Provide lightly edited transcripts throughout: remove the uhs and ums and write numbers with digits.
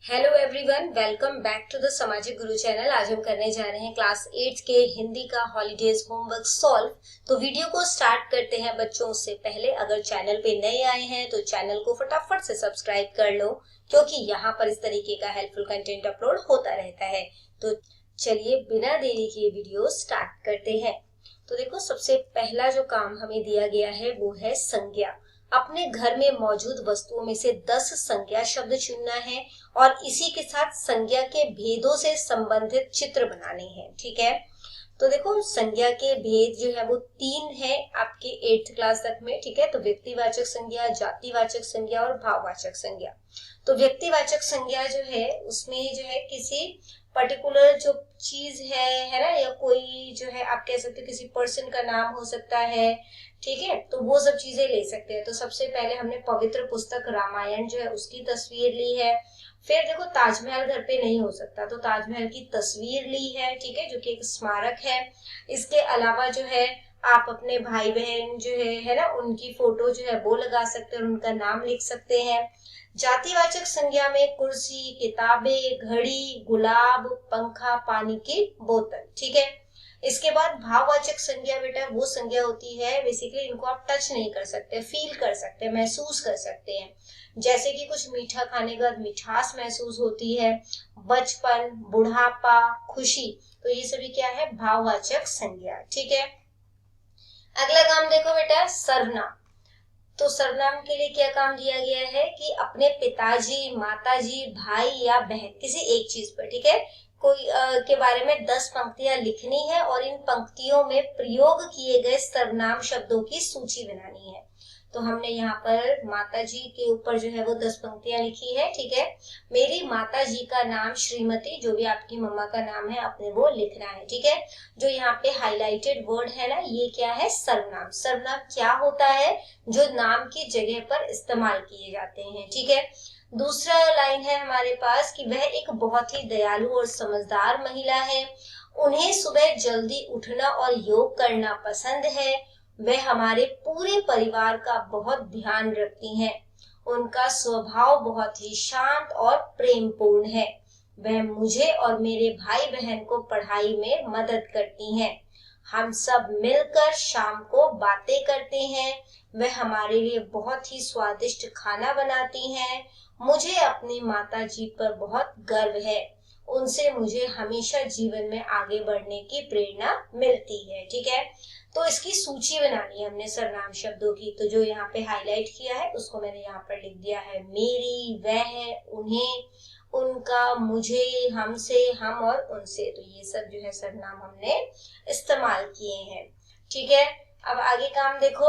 Hello everyone, welcome back to the Samajik Guru channel. आज हम करने जा रहे हैं क्लास 8 के हिंदी का हॉलीडेज होमवर्क सॉल्व। तो वीडियो को स्टार्ट करते हैं बच्चों। उससे पहले अगर चैनल पे नए आए हैं तो चैनल को फटाफट से सब्सक्राइब कर लो, क्योंकि यहाँ पर इस तरीके का हेल्पफुल कंटेंट अपलोड होता रहता है। तो चलिए बिना देरी किए वीडियो स्टार्ट करते हैं। तो देखो, सबसे पहला जो काम हमें दिया गया है वो है संज्ञा। अपने घर में मौजूद वस्तुओं में से 10 संज्ञा शब्द चुनना है और इसी के साथ संज्ञा के भेदों से संबंधित चित्र बनाने हैं। ठीक है, तो देखो संज्ञा के भेद जो है वो 3 है आपके 8th क्लास तक में। ठीक है, तो व्यक्तिवाचक संज्ञा, जातिवाचक संज्ञा और भाववाचक संज्ञा। तो व्यक्तिवाचक संज्ञा जो है उसमें जो है किसी पर्टिकुलर जो चीज है ना, या कोई जो है आप कह सकते हो किसी पर्सन का नाम हो सकता है। ठीक है, तो वो सब चीजें ले सकते हैं। तो सबसे पहले हमने पवित्र पुस्तक रामायण जो है उसकी तस्वीर ली है। फिर देखो, ताजमहल घर पे नहीं हो सकता तो ताजमहल की तस्वीर ली है। ठीक है, जो कि एक स्मारक है। इसके अलावा जो है आप अपने भाई बहन जो है ना, उनकी फोटो जो है वो लगा सकते हैं और उनका नाम लिख सकते हैं। जातिवाचक संज्ञा में कुर्सी, किताबें, घड़ी, गुलाब, पंखा, पानी की बोतल। ठीक है, इसके बाद भाववाचक संज्ञा बेटा वो संज्ञा होती है, बेसिकली इनको आप टच नहीं कर सकते, फील कर सकते हैं, महसूस कर सकते हैं। जैसे कि कुछ मीठा खाने के बाद मिठास महसूस होती है, बचपन, बुढ़ापा, खुशी। तो ये सभी क्या है, भाववाचक संज्ञा। ठीक है, अगला काम देखो बेटा, सर्वनाम। तो सर्वनाम के लिए क्या काम दिया गया है कि अपने पिताजी, माताजी, भाई या बहन किसी एक चीज पर, ठीक है, कोई के बारे में 10 पंक्तियां लिखनी है और इन पंक्तियों में प्रयोग किए गए सर्वनाम शब्दों की सूची बनानी है। तो हमने यहाँ पर माताजी के ऊपर जो है वो 10 पंक्तियां लिखी है। ठीक है, मेरी माताजी का नाम श्रीमती, जो भी आपकी मम्मा का नाम है अपने वो लिखना है। ठीक है, जो यहाँ पे हाईलाइटेड वर्ड है ना, ये क्या है, सर्वनाम। सर्वनाम क्या होता है, जो नाम की जगह पर इस्तेमाल किए जाते हैं। ठीक है, दूसरा लाइन है हमारे पास कि वह एक बहुत ही दयालु और समझदार महिला है। उन्हें सुबह जल्दी उठना और योग करना पसंद है। वह हमारे पूरे परिवार का बहुत ध्यान रखती हैं। उनका स्वभाव बहुत ही शांत और प्रेमपूर्ण है। वह मुझे और मेरे भाई बहन को पढ़ाई में मदद करती हैं। हम सब मिलकर शाम को बातें करते हैं। वह हमारे लिए बहुत ही स्वादिष्ट खाना बनाती हैं। मुझे अपनी माताजी पर बहुत गर्व है। उनसे मुझे हमेशा जीवन में आगे बढ़ने की प्रेरणा मिलती है। ठीक है, तो इसकी सूची बनानी है हमने सर्वनाम शब्दों की। तो जो यहाँ पे हाईलाइट किया है उसको मैंने यहाँ पर लिख दिया है, मेरी, वह, उन्हें, उनका, मुझे, हमसे, हम और उनसे। तो ये सब जो है सर्वनाम हमने इस्तेमाल किए हैं। ठीक है, अब आगे काम देखो,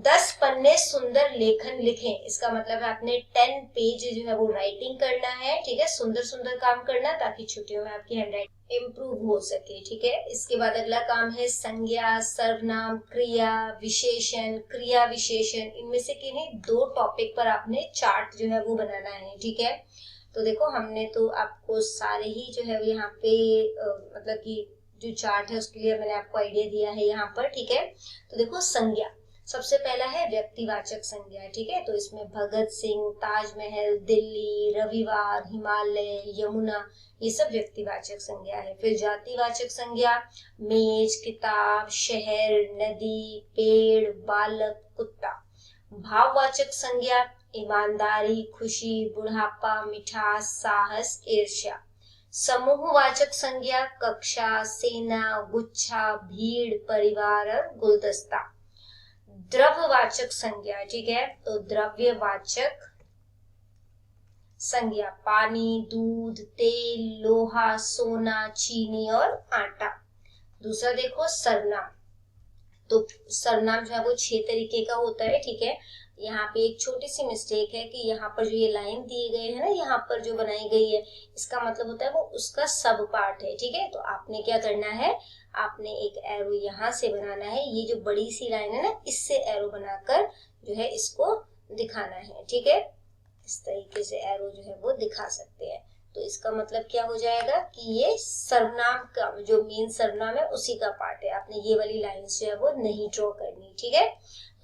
10 पन्ने सुंदर लेखन लिखें। इसका मतलब है आपने 10 पेज जो है वो राइटिंग करना है। ठीक है, सुंदर सुंदर काम करना, ताकि छुट्टियों में आपकी हैंडराइटिंग इम्प्रूव हो सके। ठीक है, इसके बाद अगला काम है संज्ञा, सर्वनाम, क्रिया, विशेषण, क्रिया विशेषण। इनमें से किन्हीं 2 टॉपिक पर आपने चार्ट जो है वो बनाना है। ठीक है, तो देखो हमने तो आपको सारे ही जो है यहाँ पे मतलब कि जो चार्ट है उसके लिए मैंने आपको आइडिया दिया है यहाँ पर। ठीक है, तो देखो संज्ञा, सबसे पहला है व्यक्तिवाचक संज्ञा। ठीक है, तो इसमें भगत सिंह, ताजमहल, दिल्ली, रविवार, हिमालय, यमुना, ये सब व्यक्तिवाचक संज्ञा है। फिर जातिवाचक संज्ञा, मेज, किताब, शहर, नदी, पेड़, बालक, कुत्ता। भाववाचक संज्ञा, ईमानदारी, खुशी, बुढ़ापा, मिठास, साहस, ईर्ष्या। समूहवाचक संज्ञा, कक्षा, सेना, गुच्छा, भीड़, परिवार और गुलदस्ता। द्रव्यवाचक संज्ञा, ठीक है, तो द्रव्यवाचक संज्ञा, पानी, दूध, तेल, लोहा, सोना, चीनी और आटा। दूसरा देखो सर्वनाम। तो सर्वनाम जो है वो 6 तरीके का होता है। ठीक है, यहाँ पे एक छोटी सी मिस्टेक है कि यहाँ पर जो ये लाइन दिए गए है ना, यहाँ पर जो बनाई गई है, इसका मतलब होता है वो उसका सब पार्ट है। ठीक है, तो आपने क्या करना है, आपने एक एरो यहाँ से बनाना है। ये जो बड़ी सी लाइन है ना, इससे एरो बनाकर जो है इसको दिखाना है। ठीक है, इस तरीके से एरो जो है वो दिखा सकते हैं। तो इसका मतलब क्या हो जाएगा कि ये सर्वनाम का जो मेन सर्वनाम है उसी का पार्ट है। आपने ये वाली लाइंस जो है वो नहीं ड्रॉ करनी, ठीक है।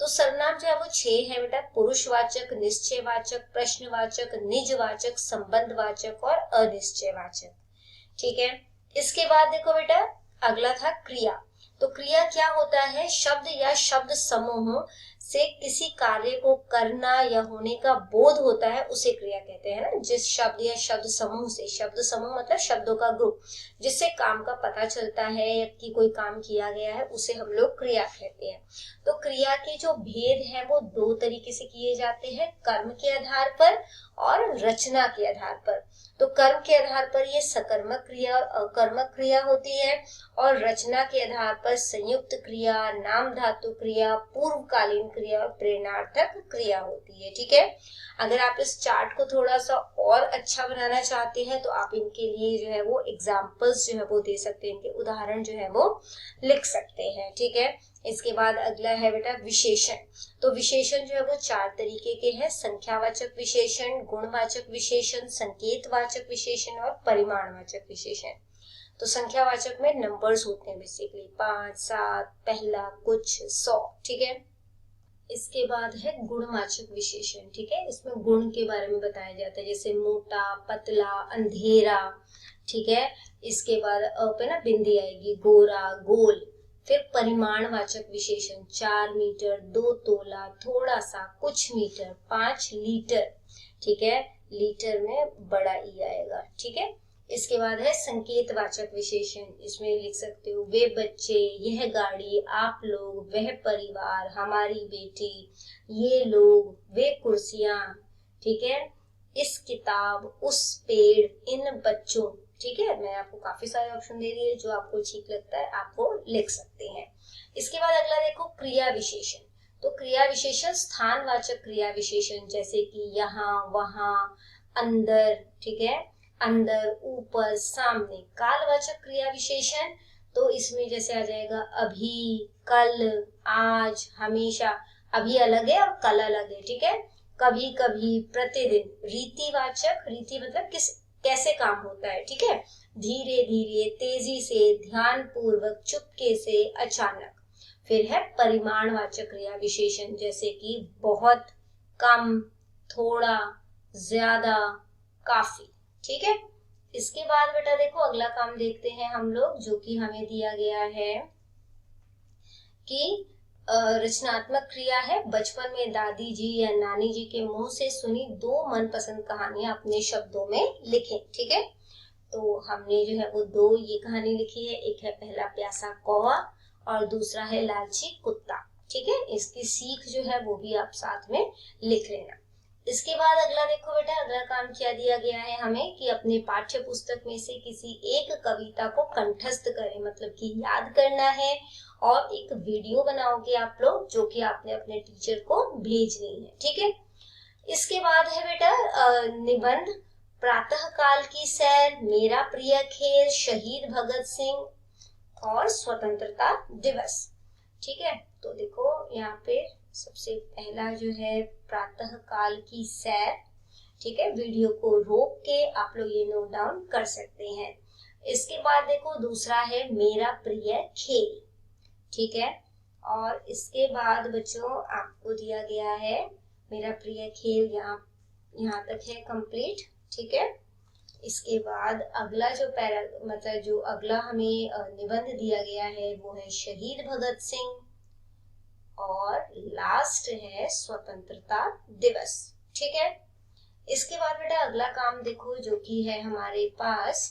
तो सर्वनाम जो है वो 6 है बेटा, पुरुषवाचक, निश्चयवाचक, प्रश्नवाचक, निजवाचक, संबंधवाचक और अनिश्चयवाचक, ठीक है। इसके बाद देखो बेटा अगला था क्रिया। तो क्रिया क्या होता है, शब्द या शब्द समूहों से किसी कार्य को करना या होने का बोध होता है उसे क्रिया कहते हैं ना। जिस शब्द या शब्द समूह से, शब्द समूह मतलब शब्दों का ग्रुप, जिससे काम का पता चलता है कि कोई काम किया गया है, उसे हम लोग क्रिया कहते हैं। तो क्रिया के जो भेद है वो 2 तरीके से किए जाते हैं, कर्म के आधार पर और रचना के आधार पर। तो कर्म के आधार पर ये सकर्मक क्रिया, कर्मक क्रिया होती है, और रचना के आधार पर संयुक्त क्रिया, नाम धातु क्रिया, पूर्वकालीन क्रिया और प्रेरणार्थक क्रिया होती है, ठीक है। अगर आप इस चार्ट को थोड़ा सा और अच्छा बनाना चाहते हैं तो आप इनके लिए जो है वो एग्जाम्पल्स जो है वो दे सकते हैं, इनके उदाहरण जो है वो लिख सकते हैं, ठीक है। इसके बाद अगला है बेटा विशेषण। तो विशेषण जो है वो 4 तरीके के हैं, संख्यावाचक विशेषण, गुणवाचक विशेषण, संकेतवाचक विशेषण और परिमाणवाचक विशेषण। तो संख्यावाचक में नंबर्स होते हैं बेसिकली 5, 7, पहला, कुछ, 100, ठीक है। इसके बाद है गुणवाचक विशेषण, ठीक है। इसमें गुण के बारे में बताया जाता है, जैसे मोटा, पतला, अंधेरा, ठीक है। इसके बाद पे ना बिंदी आएगी, गोरा, गोल। फिर परिमाणवाचक विशेषण 4 मीटर, 2 तोला, थोड़ा सा, कुछ मीटर, 5 लीटर, ठीक है। लीटर में बड़ा ई आएगा, ठीक है। इसके बाद है संकेतवाचक विशेषण, इसमें लिख सकते हो वे बच्चे, यह गाड़ी, आप लोग, वह परिवार, हमारी बेटी, ये लोग, वे कुर्सियां, ठीक है। इस किताब, उस पेड़, इन बच्चों, ठीक है। मैं आपको काफी सारे ऑप्शन दे दिए, जो आपको ठीक लगता है आप वो लिख सकते हैं। इसके बाद अगला देखो क्रिया विशेषण। तो क्रिया विशेषण स्थानवाचक क्रिया विशेषण, जैसे कि यहाँ, वहां, अंदर, ठीक है, अंदर, ऊपर, सामने। कालवाचक क्रिया विशेषण, तो इसमें जैसे आ जाएगा अभी, कल, आज, हमेशा। अभी अलग है और कल अलग है, ठीक है। कभी कभी, प्रतिदिन। रीतिवाचक, रीति मतलब किस कैसे काम होता है, ठीक है। धीरे धीरे, तेजी से, ध्यान पूर्वक, चुपके से, अचानक। फिर है परिमाणवाचक क्रिया विशेषण, जैसे कि बहुत, कम, थोड़ा, ज्यादा, काफी, ठीक है। इसके बाद बेटा देखो अगला काम देखते हैं हम लोग, जो कि हमें दिया गया है कि रचनात्मक क्रिया है। बचपन में दादी जी या नानी जी के मुंह से सुनी 2 मनपसंद कहानियां अपने शब्दों में लिखें, ठीक है। तो हमने जो है वो 2 ये कहानी लिखी है, एक है पहला प्यासा कौवा और दूसरा है लालची कुत्ता, ठीक है। इसकी सीख जो है वो भी आप साथ में लिख लेना। इसके बाद अगला देखो बेटा, अगला काम क्या दिया गया है हमें कि अपने पाठ्य पुस्तक में से किसी एक कविता को कंठस्थ करें, मतलब कि याद करना है, और एक वीडियो बनाओगे आप लोग, जो कि आपने अपने टीचर को भेजनी है, ठीक है। इसके बाद है बेटा निबंध, प्रातः काल की सैर, मेरा प्रिय खेल, शहीद भगत सिंह और स्वतंत्रता दिवस, ठीक है। तो देखो यहाँ पे सबसे पहला जो है प्रातः काल की सैर, ठीक है। वीडियो को रोक के आप लोग ये नोट डाउन कर सकते हैं। इसके बाद देखो दूसरा है मेरा प्रिय खेल, ठीक है। और इसके बाद बच्चों आपको दिया गया है मेरा प्रिय खेल, यहाँ तक है कंप्लीट, ठीक है। इसके बाद अगला जो मतलब जो अगला हमें निबंध दिया गया है वो है शहीद भगत सिंह, और लास्ट है स्वतंत्रता दिवस, ठीक है। इसके बाद बेटा अगला काम देखो, जो कि है हमारे पास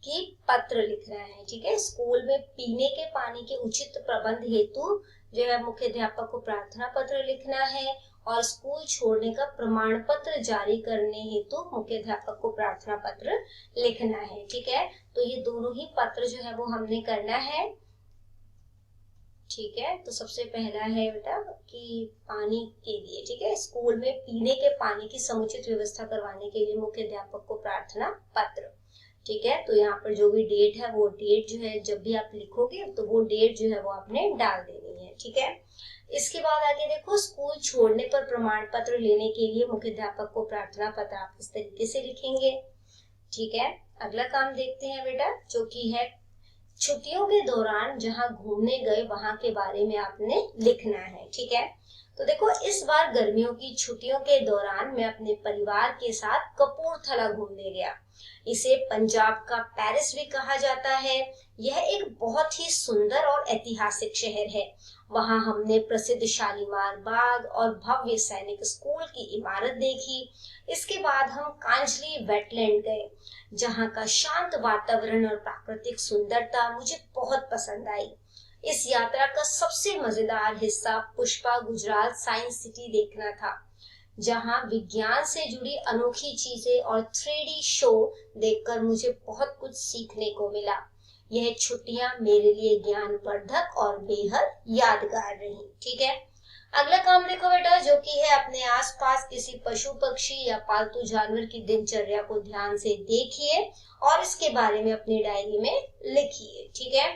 कि पत्र लिखना है, ठीक है। स्कूल में पीने के पानी के उचित प्रबंध हेतु जो है मुख्याध्यापक को प्रार्थना पत्र लिखना है, और स्कूल छोड़ने का प्रमाण पत्र जारी करने हेतु मुख्याध्यापक को प्रार्थना पत्र लिखना है, ठीक है। तो ये दोनों ही पत्र जो है वो हमने करना है, ठीक है। तो सबसे पहला है बेटा कि पानी के लिए, ठीक है, स्कूल में पीने के पानी की समुचित व्यवस्था करवाने के लिए मुख्याध्यापक को प्रार्थना पत्र, ठीक है। तो यहाँ पर जो भी डेट है वो डेट जो है जब भी आप लिखोगे तो वो डेट जो है वो आपने डाल देनी है, ठीक है। इसके बाद आगे देखो, स्कूल छोड़ने पर प्रमाण पत्र लेने के लिए मुख्याध्यापक को प्रार्थना पत्र आप इस तरीके से लिखेंगे। ठीक है, अगला काम देखते हैं बेटा, जो कि है छुट्टियों के दौरान जहां घूमने गए वहां के बारे में आपने लिखना है। ठीक है, तो देखो इस बार गर्मियों की छुट्टियों के दौरान मैं अपने परिवार के साथ कपूरथला घूमने गया। इसे पंजाब का पेरिस भी कहा जाता है। यह एक बहुत ही सुंदर और ऐतिहासिक शहर है। वहां हमने प्रसिद्ध शालीमार बाग और भव्य सैनिक स्कूल की इमारत देखी। इसके बाद हम कांजली वेटलैंड गए, जहां का शांत वातावरण और प्राकृतिक सुंदरता मुझे बहुत पसंद आई। इस यात्रा का सबसे मजेदार हिस्सा पुष्पा गुजरात साइंस सिटी देखना था, जहां विज्ञान से जुड़ी अनोखी चीजें और 3D शो देखकर मुझे बहुत कुछ सीखने को मिला। यह छुट्टियां मेरे लिए ज्ञानवर्धक और बेहद यादगार रही। ठीक है, अगला काम देखो बेटा, जो कि है अपने आसपास किसी पशु पक्षी या पालतू जानवर की दिनचर्या को ध्यान से देखिए और इसके बारे में अपनी डायरी में लिखिए। ठीक है,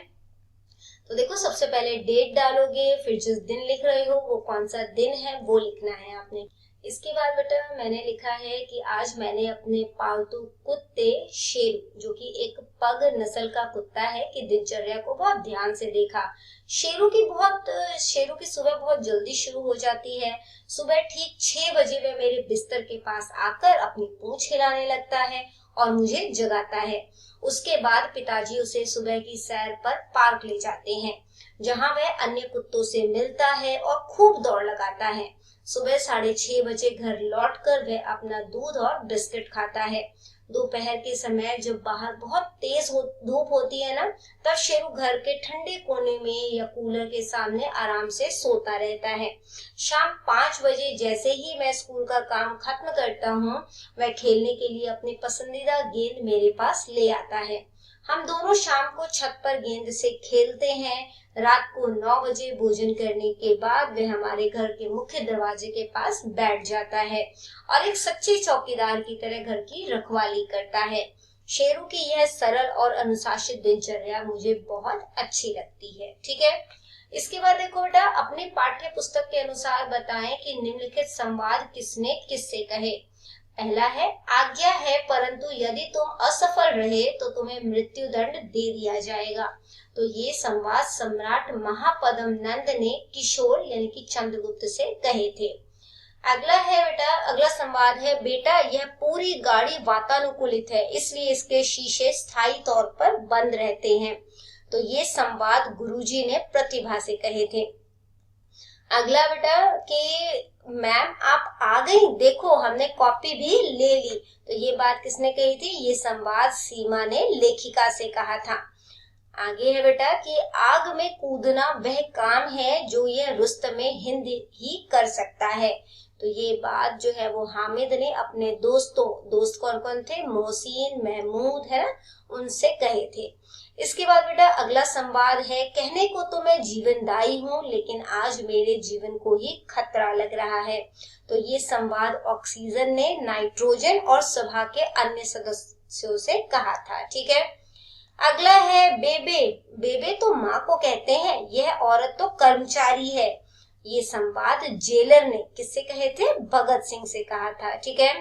तो देखो सबसे पहले डेट डालोगे, फिर जिस दिन लिख रहे हो वो कौन सा दिन है वो लिखना है आपने। इसके बाद बेटा मैंने लिखा है कि आज मैंने अपने पालतू कुत्ते शेरू, जो कि एक पग नस्ल का कुत्ता है, की दिनचर्या को बहुत ध्यान से देखा। शेरू की सुबह बहुत जल्दी शुरू हो जाती है। सुबह ठीक 6 बजे वह मेरे बिस्तर के पास आकर अपनी पूंछ हिलाने लगता है और मुझे जगाता है। उसके बाद पिताजी उसे सुबह की सैर पर पार्क ले जाते हैं, जहां वह अन्य कुत्तों से मिलता है और खूब दौड़ लगाता है। सुबह 6:30 बजे घर लौटकर वह अपना दूध और बिस्किट खाता है। दोपहर के समय जब बाहर बहुत तेज धूप होती है ना, तब शेरू घर के ठंडे कोने में या कूलर के सामने आराम से सोता रहता है। शाम 5 बजे जैसे ही मैं स्कूल का काम खत्म करता हूँ, वह खेलने के लिए अपनी पसंदीदा गेंद मेरे पास ले आता है। हम दोनों शाम को छत पर गेंद से खेलते हैं। रात को 9 बजे भोजन करने के बाद वह हमारे घर के मुख्य दरवाजे के पास बैठ जाता है और एक सच्चे चौकीदार की तरह घर की रखवाली करता है। शेरू की यह सरल और अनुशासित दिनचर्या मुझे बहुत अच्छी लगती है। ठीक है, इसके बाद देखो बेटा, अपनी पाठ्य पुस्तक के अनुसार बताएं कि निम्नलिखित संवाद किसने किससे कहे। पहला है, आज्ञा है परंतु यदि तुम असफल रहे तो तुम्हें मृत्यु दंड दे दिया जाएगा। तो ये संवाद सम्राट महापद्म नंद ने किशोर यानी कि चंद्रगुप्त से कहे थे। अगला संवाद है, बेटा यह पूरी गाड़ी वातानुकूलित है, इसलिए इसके शीशे स्थायी तौर पर बंद रहते हैं। तो ये संवाद गुरुजी ने प्रतिभा से कहे थे। अगला बेटा कि मैम आप आ गई, देखो हमने कॉपी भी ले ली। तो ये बात किसने कही थी? ये संवाद सीमा ने लेखिका से कहा था। आगे है बेटा कि आग में कूदना वह काम है जो ये रुस्तम हिंद ही कर सकता है। तो ये बात जो है वो हामिद ने अपने दोस्त कौन कौन थे? मोहसिन, महमूद है ना, उनसे कहे थे। इसके बाद बेटा अगला संवाद है, कहने को तो मैं जीवनदायी हूँ लेकिन आज मेरे जीवन को ही खतरा लग रहा है। तो ये संवाद ऑक्सीजन ने नाइट्रोजन और सभा के अन्य सदस्यों से कहा था। ठीक है, अगला है बेबे। बेबे तो माँ को कहते हैं, यह औरत तो कर्मचारी है। ये संवाद जेलर ने किससे कहे थे? भगत सिंह से कहा था। ठीक है,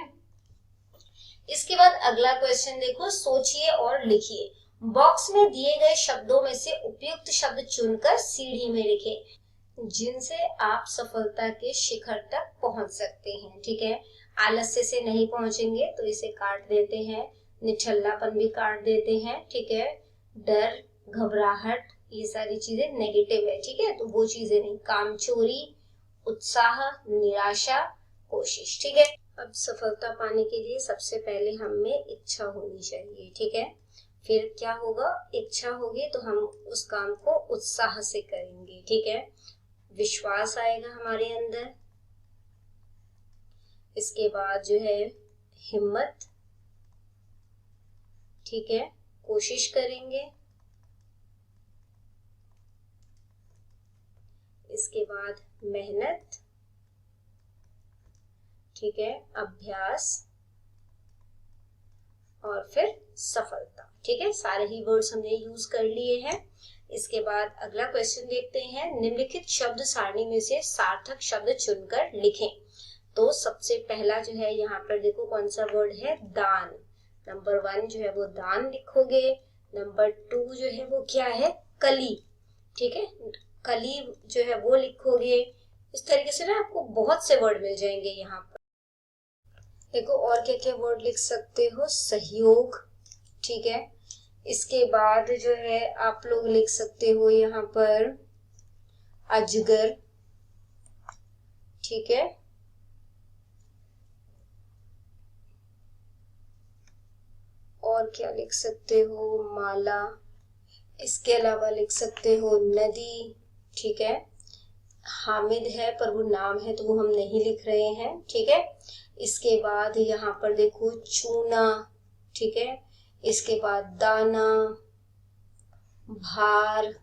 इसके बाद अगला क्वेश्चन देखो, सोचिए और लिखिए। बॉक्स में दिए गए शब्दों में से उपयुक्त शब्द चुनकर सीढ़ी में लिखें जिनसे आप सफलता के शिखर तक पहुंच सकते हैं। ठीक है, आलस्य से नहीं पहुंचेंगे तो इसे काट देते हैं, निठल्लापन भी काट देते हैं। ठीक है, डर, घबराहट, ये सारी चीजें नेगेटिव है। ठीक है, तो वो चीजें नहीं। कामचोरी, उत्साह, निराशा, कोशिश। ठीक है, अब सफलता पाने के लिए सबसे पहले हम में इच्छा होनी चाहिए। ठीक है, फिर क्या होगा? इच्छा होगी तो हम उस काम को उत्साह से करेंगे। ठीक है, विश्वास आएगा हमारे अंदर। इसके बाद जो है हिम्मत। ठीक है, कोशिश करेंगे। इसके बाद मेहनत। ठीक है, अभ्यास और फिर सफलता। ठीक है, सारे ही वर्ड्स हमने यूज कर लिए हैं। इसके बाद अगला क्वेश्चन देखते हैं, निम्नलिखित शब्द सारणी में से सार्थक शब्द चुनकर लिखें। तो सबसे पहला जो है यहाँ पर देखो कौन सा वर्ड है, दान। नंबर 1 जो है वो दान लिखोगे। नंबर 2 जो है वो क्या है, कली। ठीक है, कली जो है वो लिखोगे। इस तरीके से ना आपको बहुत से वर्ड मिल जाएंगे यहाँ पर। देखो और क्या क्या वर्ड लिख सकते हो, सहयोग। ठीक है, इसके बाद जो है आप लोग लिख सकते हो यहाँ पर अजगर। ठीक है, और क्या लिख सकते हो, माला। इसके अलावा लिख सकते हो नदी। ठीक है, हामिद है पर वो नाम है तो वो हम नहीं लिख रहे हैं। ठीक है, इसके बाद यहाँ पर देखो चूना। ठीक है, इसके बाद दाना, भार,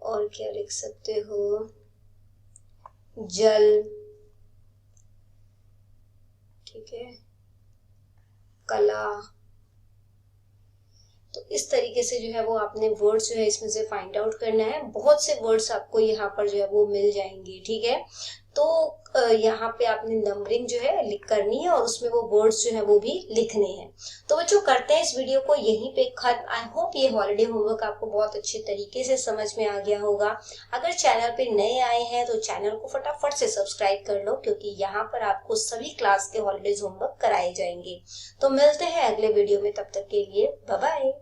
और क्या लिख सकते हो, जल। ठीक है, कला। तो इस तरीके से जो है वो आपने वर्ड्स जो है इसमें से फाइंड आउट करना है। बहुत से वर्ड्स आपको यहाँ पर जो है वो मिल जाएंगे। ठीक है, तो यहाँ पे आपने नंबरिंग जो है लिख करनी है और उसमें वो वर्ड्स जो है वो भी लिखने हैं। तो बच्चों करते हैं इस वीडियो को यहीं पे खत्म। आई होप ये हॉलिडे होमवर्क आपको बहुत अच्छे तरीके से समझ में आ गया होगा। अगर चैनल पे नए आए हैं तो चैनल को फटाफट से सब्सक्राइब कर लो, क्योंकि यहाँ पर आपको सभी क्लास के हॉलीडेज होमवर्क कराए जाएंगे। तो मिलते हैं अगले वीडियो में, तब तक के लिए बाय बाय।